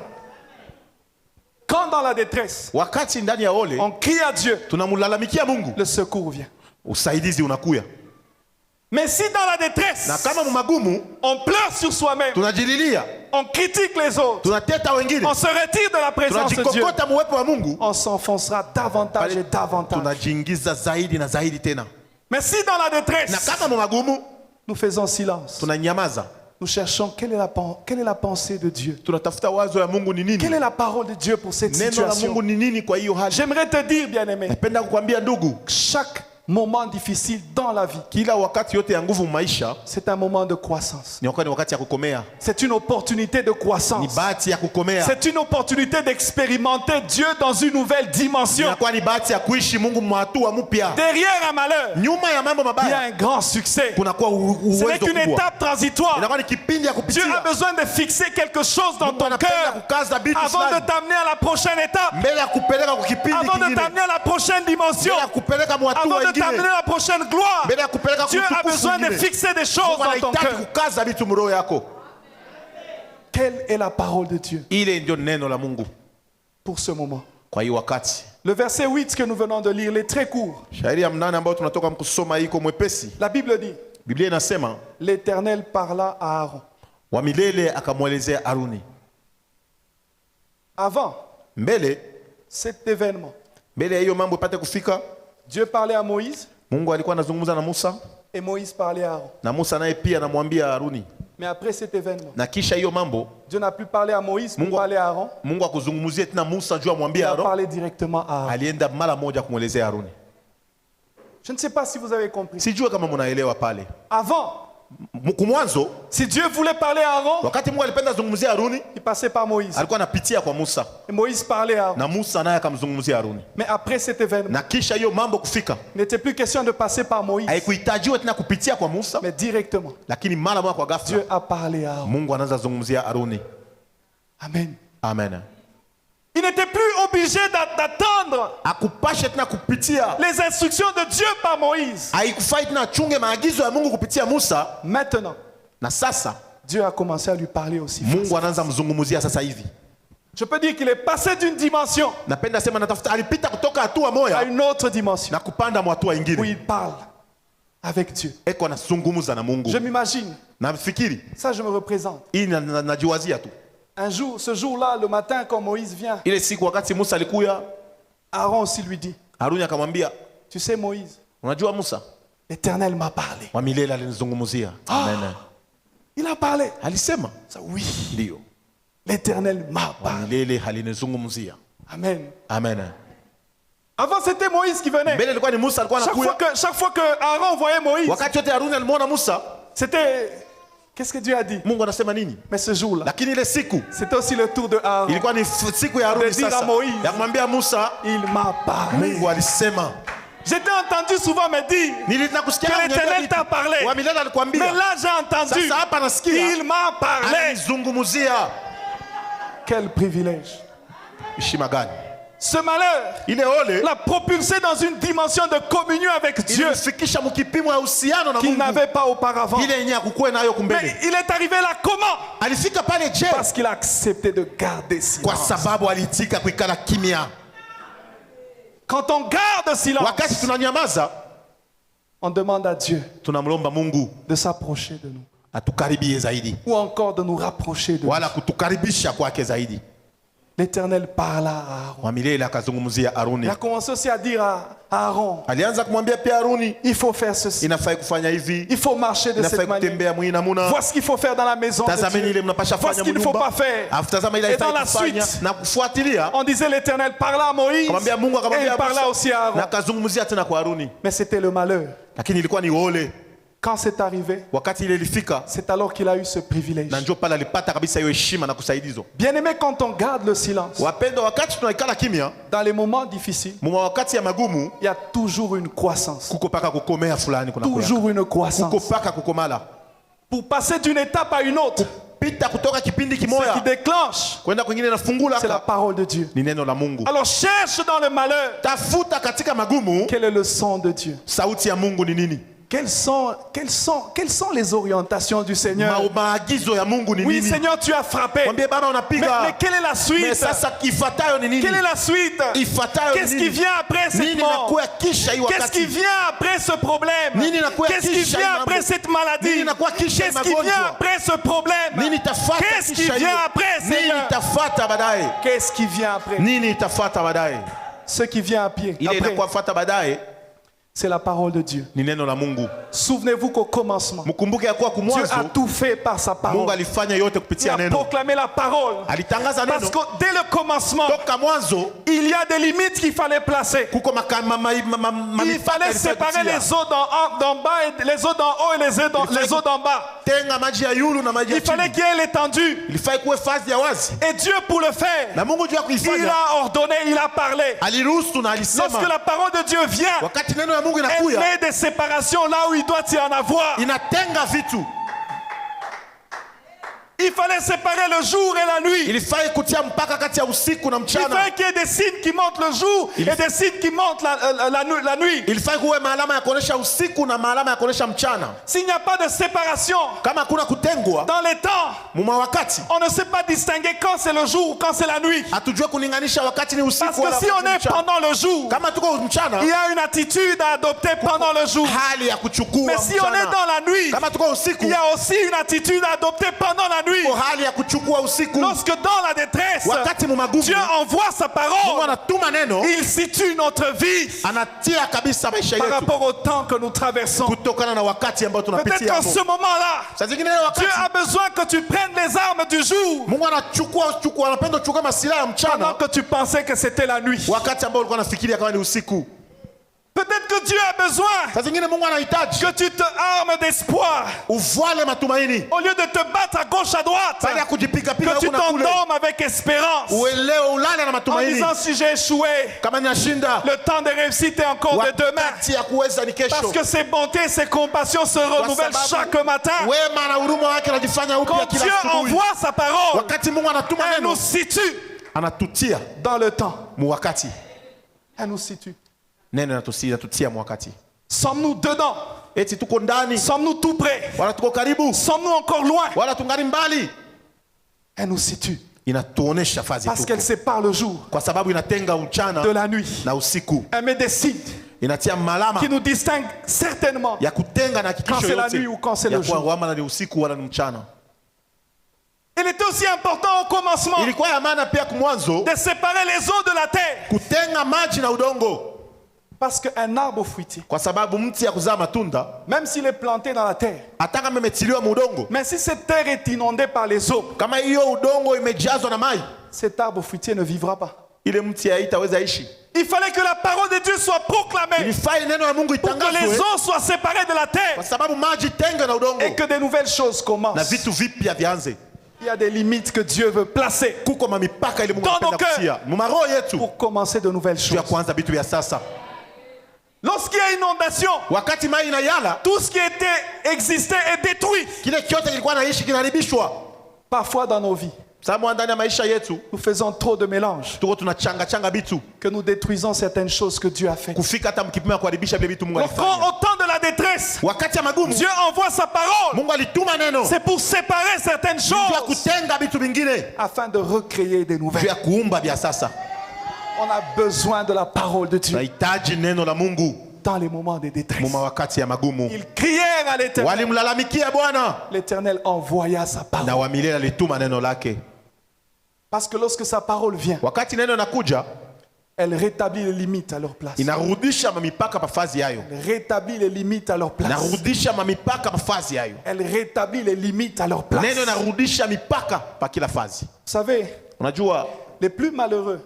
Quand dans la détresse, Wakati ndani ya ole on crie à Dieu, tunamlalamikia Mungu, le secours vient. usaidizi unakuya. Mais si dans la détresse, Na kama magumu on pleure sur soi-même, tunajililia, on critique les autres, tunateta wengine, on se retire de la présence de Dieu, tunajikokota muwepo wa Mungu, on s'enfoncera davantage et davantage. tunajiingiza zaidi na zaidi tena. Mais si dans la Na détresse, kama magumu nous faisons silence, tunanyamaza, nous cherchons quelle est la pensée de Dieu, tunatafuta wazo ya Mungu ni nini, quelle est la parole de Dieu pour cette neno la situation. Mungu ni nini kwa hiyo hali. J'aimerais te dire, bien-aimé, Napenda kukwambia ndugu, chaque moment difficile dans la vie, kila wakati yote ya nguvu maisha c'est un moment de croissance. ni wakati ya kukomea, C'est une opportunité de ni croissance. bahati ya kukomea, C'est une opportunité d'expérimenter Dieu dans une nouvelle dimension. inakuwa ni bahati ya kuishi Mungu mwatua mpya. Derrière un malheur, Nyuma ya mambo il y a mabaya un grand succès. kunakuwa Ce uwezo n'est qu'une kubwa. étape transitoire. Inakuwa ni kipindi ya Dieu kupitia. a besoin de fixer quelque chose dans Mungu ton anapenda cœur kukaza vitu avant de fulani t'amener à la prochaine étape, mbele ya kupeleka kwa kipindi avant de kingine, t'amener à la prochaine dimension, mbele ya kupeleka mwatua avant de wengine, t'amener à la prochaine gloire. mbele ya kupeleka Dieu a kutukufu besoin de wengine. fixer des choses Mungu dans ton anahitaji cœur. kukaza vitu mroho yako. Quelle est la parole de Dieu Ile ndio neno la Mungu pour ce moment? kwa hiyo wakati. Le verset 8 que nous venons de lire, il est très court. Shairi ya 8 ambayo tunatoka kusoma iko mwepesi. La Bible dit, Biblia inasema l'Éternel parla à Aaron. wa milele akamwelezea Haruni. Avant Mbele cet événement, ya hiyo mambo ipate kufika, Dieu parlait à Moïse Mungu alikuwa anazungumza na Musa, et Moïse parlait à Aaron. na Musa naye pia anamwambia Haruni. Mais après cet événement, Na kisha hiyo mambo Dieu n'a plus parlé à Moïse pour Mungu- parler à Aaron. Mungu akuzungumzie tena Musa juu Il amwambie a Aaron. parlé directement à Aaron. Alienda mara moja kumwelezea Haruni. Je ne sais pas si vous avez compris. Sijue kama mnaelewa pale. Avant, Kumwanzo si Dieu voulait parler à Aaron, wakati Mungu alipenda zungumzia Haruni, il passait par Moïse. alikuwa anapitia kwa Musa, Et Moïse parlait à Aaron. na Musa naye akamzungumzia Haruni. Mais après cet événement, Na kisha hiyo mambo kufika, il n'était plus question de passer par Moïse, haikuhitajiwa tena kupitia kwa Musa, mais directement. lakini mara moja kwa ghafla Dieu a parlé à Aaron. Mungu anaanza zungumzia Haruni. Amen. Amen. Il n'était plus obligé d'attendre Akupashe tena kupitia, les instructions de Dieu par Moïse. haikufai tena achunge maagizo ya Mungu kupitia Musa. Maintenant, Na sasa Dieu a commencé à lui parler aussi. Mungu anaanza mzungumzia sasa hivi. Je peux dire qu'il est passé d'une dimension Napenda sema natafuta, alipita kutoka hatua à moja une autre dimension na kupanda hatua où nyingine. il parle avec Dieu. Eko anazungumza na Mungu. Je m'imagine, Nafikiri ça je me représente. hii najiwazia tu. Un jour, ce jour-là, le matin, quand Moïse vient, Ile siku wakati Musa alikuya, Aaron aussi lui dit, Haruni akamwambia, tu sais Moïse, unajua Musa, l'Éternel m'a parlé. wa milele alinizungumzia. Amen. Il a parlé. Alisema Ça, oui, ndio, l'Éternel m'a wa parlé. milele alinizungumzia. Amen. Amen. Avant, c'était Moïse qui venait. Mbele ilikuwa ni Musa alikuwa anakuya. Chaque fois que Aaron voyait Moïse, Wakati yote Haruni alimwona Musa, c'était... Qu'est-ce que Dieu a dit? Mungu anasema nini? Mais ce jour-là, Lakini ile siku c'était aussi le tour de Aaron. ilikuwa ni siku ya Haruni De dire à sasa. Moïse, Ya kumwambia Musa, Il m'a parlé. Mungu alisema. J'étais entendu souvent me dire Nilikusikia que l'Éternel t'a parlé. wa milele alikwambia. Mais là, j'ai entendu. Sasa hapa nasikia Il m'a parlé. alizungumzia. Quel privilège. Heshima gani? Ce malheur Ile ole l'a propulsé dans une dimension de communion avec Dieu ilimfikisha mkipimo ya uhusiano na qu'il Mungu. n'avait pas auparavant. Ile yenyewe hakukuwa nayo Mais kumbele. il est arrivé là comment? Alifika pale je? Parce qu'il a accepté de garder Kwa silence. sababu alitika kuikala kimya. Quand on garde silence, Wakati tunanyamaza, on demande à Dieu tunamlomba Mungu de s'approcher de nous. atukaribie zaidi, Ou encore de nous rapprocher de lui. wala kutukaribisha kwake zaidi. L'Éternel parla à Aaron. Wa milele akazungumzia Il Haruni. a commencé aussi à dire à Aaron, Alianza kumwambia pia Haruni, il faut faire ceci. inafai kufanya hivi, Il faut marcher de inafai cette manière. kutembea mwi namuna. Voici ce qu'il faut faire dans la maison de Tazameni ile Dieu. mnapasha Voici fanya ce qu'il ne faut pas mnyumba. faire. Alafu tazama ile Et dans haifai la kufanya suite, na kufuatilia. on disait l'Éternel parla à Moïse Akamwambia Mungu, et akamwambia il parla Musa, aussi à Aaron. na akazungumzia tena kwa Haruni. Mais c'était le malheur. Lakini ilikuwa ni ole. Quand c'est arrivé, c'est alors qu'il a eu ce privilège. Bien-aimé, quand on garde le silence, dans les moments difficiles, il y a toujours une croissance. Toujours une croissance. Pour passer d'une étape à une autre, ce qui déclenche, c'est la parole de Dieu. Alors cherche dans le malheur quel est le son de Dieu. Quelles sont les orientations du Seigneur? Oui, Seigneur, tu as frappé. Mais quelle est la suite? Quelle est la suite? Qu'est-ce qui vient après cette mort? Qu'est-ce qui vient après ce problème? Qu'est-ce qui vient après cette maladie? Qu'est-ce qui vient après ce problème? Qu'est-ce qui vient après, Seigneur? Qu'est-ce qui vient après? Ce qui vient après, c'est la parole de Dieu. Souvenez-vous qu'au commencement, Dieu a tout fait par sa parole. Il a proclamé la parole. Parce que dès le commencement, il y a des limites qu'il fallait placer. Il fallait séparer les eaux d'en bas et les eaux d'en haut et les eaux d'en bas. Il fallait qu'il y ait l'étendue. Et Dieu, pour le faire, il a ordonné, il a parlé. Lorsque la parole de Dieu vient, elle met des séparations là où il doit y en avoir. Il fallait séparer le jour et la nuit. Il fallait qu'il y ait des signes qui montrent le jour et des signes qui montrent la nuit. S'il n'y a pas de séparation dans les temps, on ne sait pas distinguer quand c'est le jour ou quand c'est la nuit. Parce que si on est pendant le jour, il y a une attitude à adopter pendant le jour. Mais si on est dans la nuit, il y a aussi une attitude à adopter pendant la nuit. Lorsque dans la détresse, Dieu envoie sa parole, il situe notre vie par rapport au temps que nous traversons. Peut-être qu'en ce moment-là, Dieu a besoin que tu prennes les armes du jour pendant que tu pensais que c'était la nuit. Peut-être que Dieu a besoin que tu te armes d'espoir. Au lieu de te battre à gauche à droite, que tu t'endormes avec espérance. En disant si j'ai échoué, le temps de réussite est encore de demain. Parce que ses bontés et ses compassions se renouvellent chaque matin. Quand Dieu envoie sa parole, elle nous situe dans le temps. Elle nous situe. Sommes-nous dedans? Sommes-nous tout près? Sommes-nous encore loin? Elle nous situe. Parce qu'elle sépare le jour de la nuit. Elle met des signes qui nous distinguent certainement quand c'est la nuit ou quand c'est le jour. Il était aussi important au commencement de séparer les eaux de la terre. Parce qu'un arbre fruitier, même s'il est planté dans la terre, mais si cette terre est inondée par les eaux, cet arbre fruitier ne vivra pas. Il fallait que la parole de Dieu soit proclamée pour que les eaux soient séparées de la terre et que de nouvelles choses commencent. Il y a des limites que Dieu veut placer dans nos cœurs pour commencer de nouvelles choses. Lorsqu'il y a inondation, tout ce qui existait est détruit. Parfois dans nos vies, nous faisons trop de mélange, que nous détruisons certaines choses que Dieu a faites. Au temps de la détresse, Dieu envoie sa parole. C'est pour séparer certaines choses afin de recréer des nouvelles. On a besoin de la parole de Dieu dans les moments de détresse. Ils crièrent à l'Éternel. L'Éternel envoya sa parole. Parce que lorsque sa parole vient, elle rétablit les limites à leur place. Elle rétablit les limites à leur place. Elle rétablit les limites à leur place. Vous savez, les plus malheureux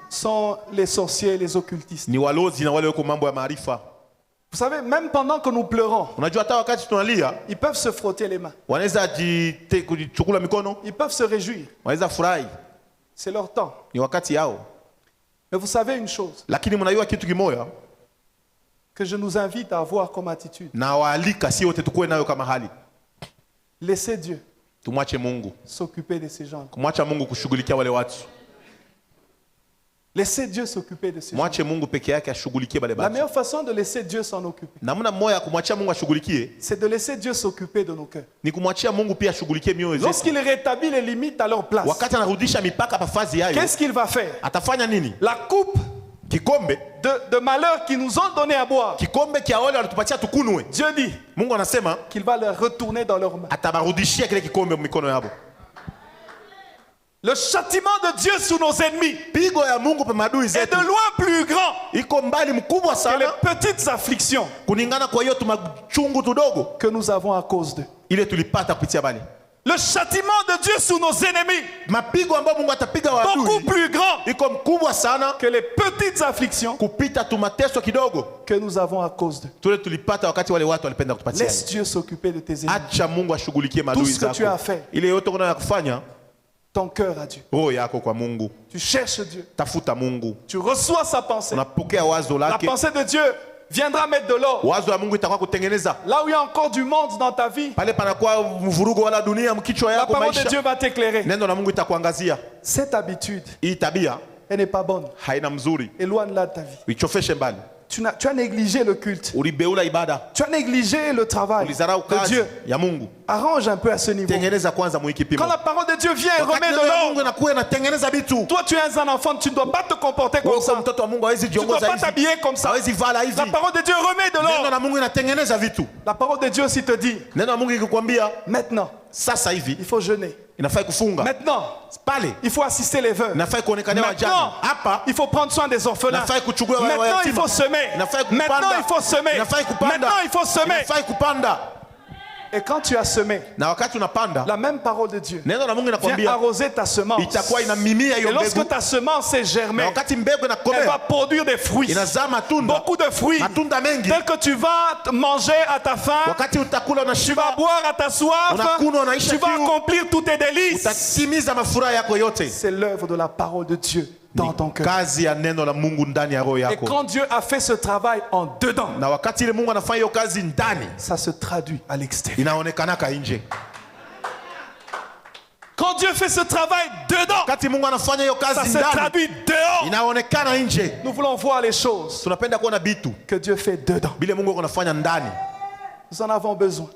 sont les sorciers et les occultistes. Vous Vous savez, même pendant que nous pleurons, ils peuvent se frotter les mains. Ils peuvent se réjouir. C'est leur temps. Mais vous savez une chose que je nous invite à avoir comme attitude. Laissez Dieu s'occuper de ces gens. Laissez Dieu s'occuper de ces gens. La meilleure façon de laisser Dieu s'en occuper, c'est de laisser Dieu s'occuper de nos cœurs. Lorsqu'il rétablit les limites à leur place, qu'est-ce qu'il va faire? La coupe de malheur qu'ils nous ont donné à boire, Dieu dit qu'il va leur retourner dans leurs mains. Le châtiment de Dieu sur nos ennemis est de loin plus grand que les petites afflictions que nous avons à cause d'eux. Le châtiment de Dieu sur nos ennemis beaucoup plus grand que les petites afflictions que nous avons à cause d'eux. Laisse Dieu s'occuper de tes ennemis. Tout ce que tu as fait, ton cœur à Dieu. Tu cherches Dieu. Tu reçois sa pensée. La pensée de Dieu viendra mettre de l'or. Là où il y a encore du monde dans ta vie, la parole de Dieu va t'éclairer. Cette habitude, elle n'est pas bonne. Éloigne-la de ta vie. Tu as négligé le culte. Tu as négligé le travail de Dieu. Arrange un peu à ce niveau. Quand la parole de Dieu vient et remet de l'ordre, toi tu es un enfant, tu ne dois pas te comporter comme ça. Tu ne dois pas t'habiller comme ça. La parole de Dieu remet de l'ordre. La parole de Dieu aussi te dit, maintenant, il faut jeûner. Maintenant, il faut assister les veuves. Maintenant, il faut prendre soin des orphelins. Maintenant, il faut semer. Maintenant, il faut semer. Maintenant, il faut semer. Et quand tu as semé, la même parole de Dieu vient arroser ta semence. Et lorsque ta semence est germée, elle va produire des fruits. Beaucoup de fruits. Tels que tu vas manger à ta faim, tu vas boire à ta soif, tu vas accomplir tous tes délices. C'est l'œuvre de la parole de Dieu dans ton cœur. Et quand Dieu a fait ce travail en dedans, ça se traduit à l'extérieur. Quand Dieu fait ce travail dedans, ça se traduit dehors. Nous voulons voir les choses que Dieu fait dedans. Nous en avons besoin.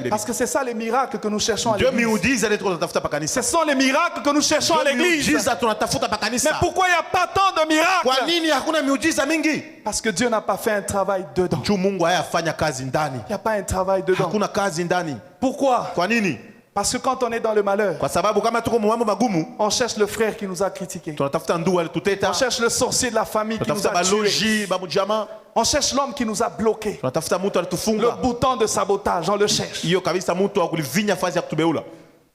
Parce que c'est ça les miracles que nous cherchons à l'église. Ce sont les miracles que nous cherchons à l'église. Mais pourquoi il n'y a pas tant de miracles? Parce que Dieu n'a pas fait un travail dedans. Il n'y a pas un travail dedans. Pourquoi? Parce que quand on est dans le malheur, on cherche le frère qui nous a critiqués. On cherche le sorcier de la famille qui nous a tués. On cherche l'homme qui nous a bloqués. Le bouton de sabotage, on le cherche.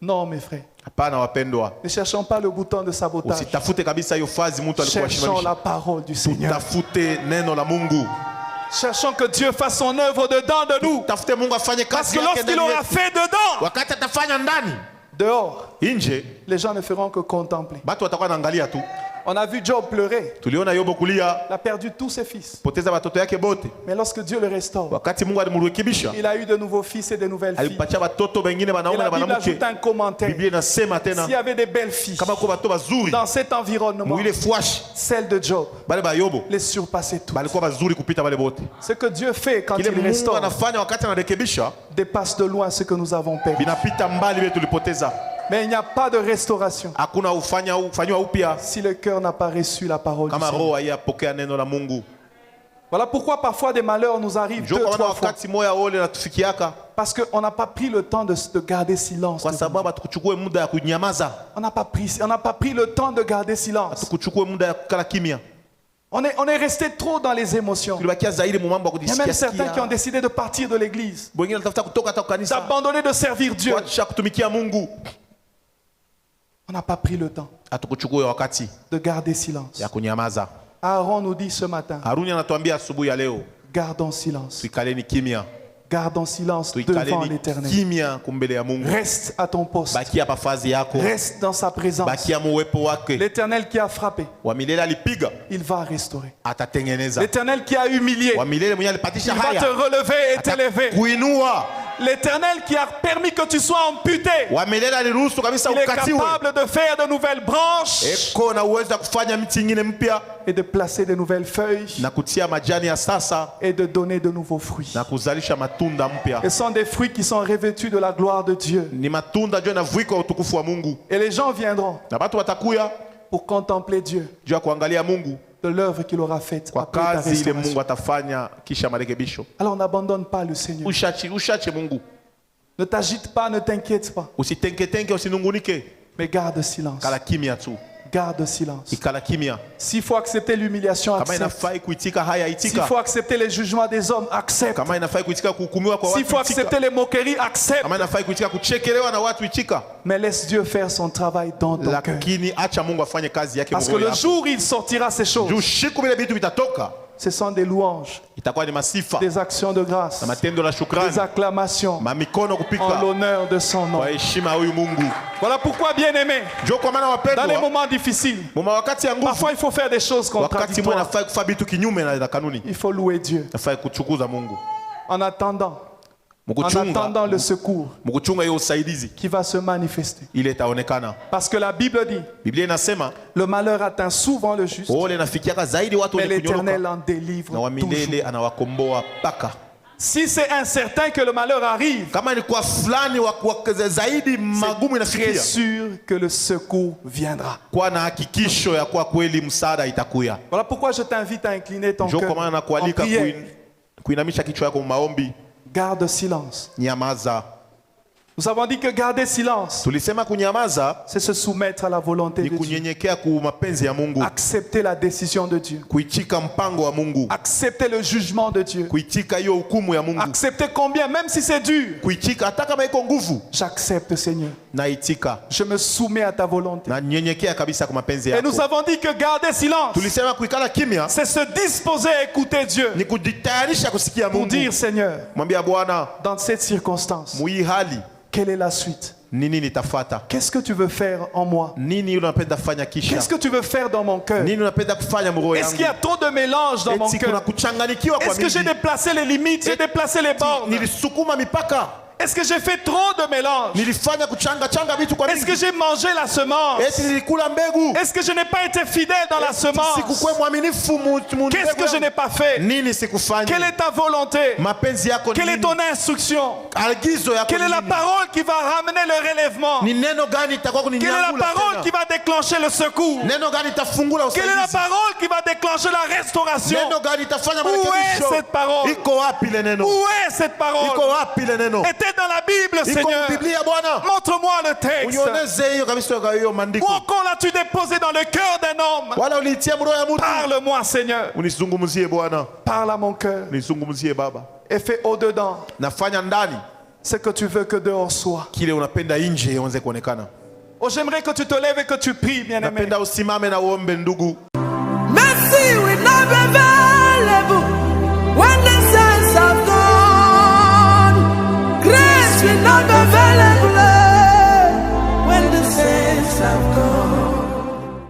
Non, mes frères. Ne cherchons pas le bouton de sabotage. Cherchons la parole du Seigneur. Cherchons que Dieu fasse son œuvre dedans de nous. Parce que lorsqu'il aura fait dedans, dehors, les gens ne feront que contempler. On a vu Job pleurer. Il a perdu tous ses fils. Mais lorsque Dieu le restaure, il a eu de nouveaux fils et de nouvelles filles. Et la Bible ajoute un commentaire. S'il y avait des belles filles dans cet environnement, celle de Job les surpassait toutes. Ce que Dieu fait quand il restaure dépasse de loin ce que nous avons perdu. Mais il n'y a pas de restauration si le cœur n'a pas reçu la parole du Seigneur. Voilà pourquoi parfois des malheurs nous arrivent 2-3 fois. Parce qu'on n'a pas pris le temps de garder silence. On n'a pas pris le temps de garder silence. On est resté trop dans les émotions. Il y a même certains qui ont décidé de partir de l'église, d'abandonner de servir Dieu. On n'a pas pris le temps de garder silence. Aaron nous dit ce matin, Gardons silence. tuikaleni kimya, Gardons silence devant l'Éternel. kimya kumbele ya Mungu. Reste à ton poste. Bakia pa fazi yako. Reste dans sa présence. Bakia muwepo wake. L'Éternel qui a frappé, Wa milele alipiga, il va restaurer. atatengeneza. L'Éternel qui a humilié, Wa milele mwenye alipatisha il va te haya, relever et t'élever. kuinua. L'Éternel qui a permis que tu sois amputé, Wa milele aliruhusu kabisa il est ukatiwe. capable de faire de nouvelles branches Eko na uwezo kufanya miti ingine mpya et de placer de nouvelles feuilles na kutia majani ya sasa et de donner de nouveaux fruits. na kuzalisha matunda mpya. Ce sont des fruits qui sont revêtus de la gloire de Dieu. Ni matunda juu yanavuika utukufu wa Mungu. Et les gens viendront Na watu watakuya pour contempler Dieu, juu ya kuangalia Mungu de l'œuvre qu'il aura faite kwa après ta kazi ile restauration. Mungu atafanya kisha marekebisho. Alors n'abandonne pas le Seigneur. Ushache Mungu. Ne t'agite pas, ne t'inquiète pas, Usitenke usinungunike. mais garde silence. Kala kimya tu. Garde silence. Ikala kimya. S'il faut accepter l'humiliation, Kama accepte. inafai kuitika haya S'il itika. faut accepter les jugements des hommes, accepte. Kama inafai kuitika kuhukumiwa kwa S'il faut watu itika. accepter les moqueries, accepte. Kama inafai kuitika kuchekelewa na watu itika. Mais laisse Dieu faire son travail dans ton cœur. Lakini acha Mungu afanye kazi yake Parce que moyoni le mwako. jour où il sortira ces choses, Juu siku vile vitu vitatoka, ce sont des louanges, itakuwa ni masifa des actions de grâce, na matendo la des shukrani, acclamations mamikono en kupika l'honneur de son nom. kwa heshima ya huyu Mungu. Voilà pourquoi, bien-aimés, Ndio kwa maana dans les wapendwa, moments difficiles, mwa wakati ya nguvu, parfois il faut faire des choses wakati mwe contradictoires. nafai kufanya vitu kinyume na kanuni, Il faut louer Dieu. nafai kuchukuza Mungu. En attendant Mkuchunga, le secours mkuchunga hiyo usaidizi qui va se manifester. ile itaonekana. Parce que la Bible dit, Biblia inasema le malheur atteint souvent le juste, ole nafikiaka zaidi watu mais wenye l'Éternel kunyoroka en délivre na wa milele toujours. anawakomboa paka. Si c'est incertain que le malheur arrive, Kama ni kwa fulani wa zaidi magumu très inafikia, sûr que le secours viendra. kwa na hakikisho ya kwa kweli msaada itakuya. Voilà pourquoi je t'invite à incliner ton Ndio cœur kwa maana en nakualika prière. kuinamisha kichwa yako maombi. Garde silence. Nyamaza. Nous avons dit que garder silence, Tulisema kunyamaza c'est se soumettre à la volonté ni de Dieu. kunyenyekea ku mapenzi ya Mungu, Accepter la décision de Dieu. kuitika mpango wa Mungu, Accepter le jugement de Dieu. kuitika hiyo hukumu ya Mungu, Accepter combien, même si c'est dur. kuitika hata kama iko nguvu, J'accepte, Seigneur. naitika Je me soumets à ta volonté. na nyenyekea kabisa kwa mapenzi Et nous yako. avons dit que garder silence, Tulisema kuikala kimya c'est se disposer à écouter Dieu ni kujitayarisha kusikia pour Mungu. dire, Seigneur, Mwambia Bwana, dans cette circonstance, mui hali quelle est la suite? nini nitafuata, Qu'est-ce que tu veux faire en moi? nini unapenda kufanya kisha, Qu'est-ce que tu veux faire dans mon cœur? nini unapenda kufanya mroho Est-ce qu'il y yangu. a trop de mélange dans mon Eti kuna cœur? kuchanganikiwa kwa Est-ce que j'ai mingi, déplacé les limites? J'ai déplacé les bornes? nilisukuma mipaka, Est-ce que j'ai fait trop de mélange? nilifanya kuchanga vitu kwa Est-ce que mingi, j'ai mangé la semence? eti nilikula mbegu, Est-ce que je n'ai pas été fidèle dans la semence? sikukuwa mwaminifu Qu'est-ce que je n'ai pas fait? nini sikufanya, Quelle est ta volonté? mapenzi yako ni Quelle est nini, ton instruction? agizo yako Quelle ni est la nini, parole qui va ramener le relèvement? ni neno gani itakuwa Quelle est la kuninyangula parole tena, qui va déclencher le secours? neno gani itafungula Quelle est la usaidizi, parole qui va déclencher la restauration? neno gani itafanya Où est marekebisho, cette parole? iko wapi ile neno, Où est cette iko parole? wapi ile neno, Était dans la Bible, iko Seigneur. Biblia Bwana, Montre-moi le texte. unyoneze hiyo kabisa kwa hiyo Où maandiko, encore l'as-tu déposé dans le cœur d'un homme? wala uliitia mroho ya mtu. Parle-moi, Seigneur. Unizungumzie Bwana, Parle à mon cœur unizungumzie Baba, et fais au-dedans nafanya ndani ce que tu veux que dehors soit. kile unapenda nje ianze kuonekana. Oh, j'aimerais que tu te lèves et que tu pries, bien-aimé. Napenda usimame na uombe ndugu. Merci, we love you.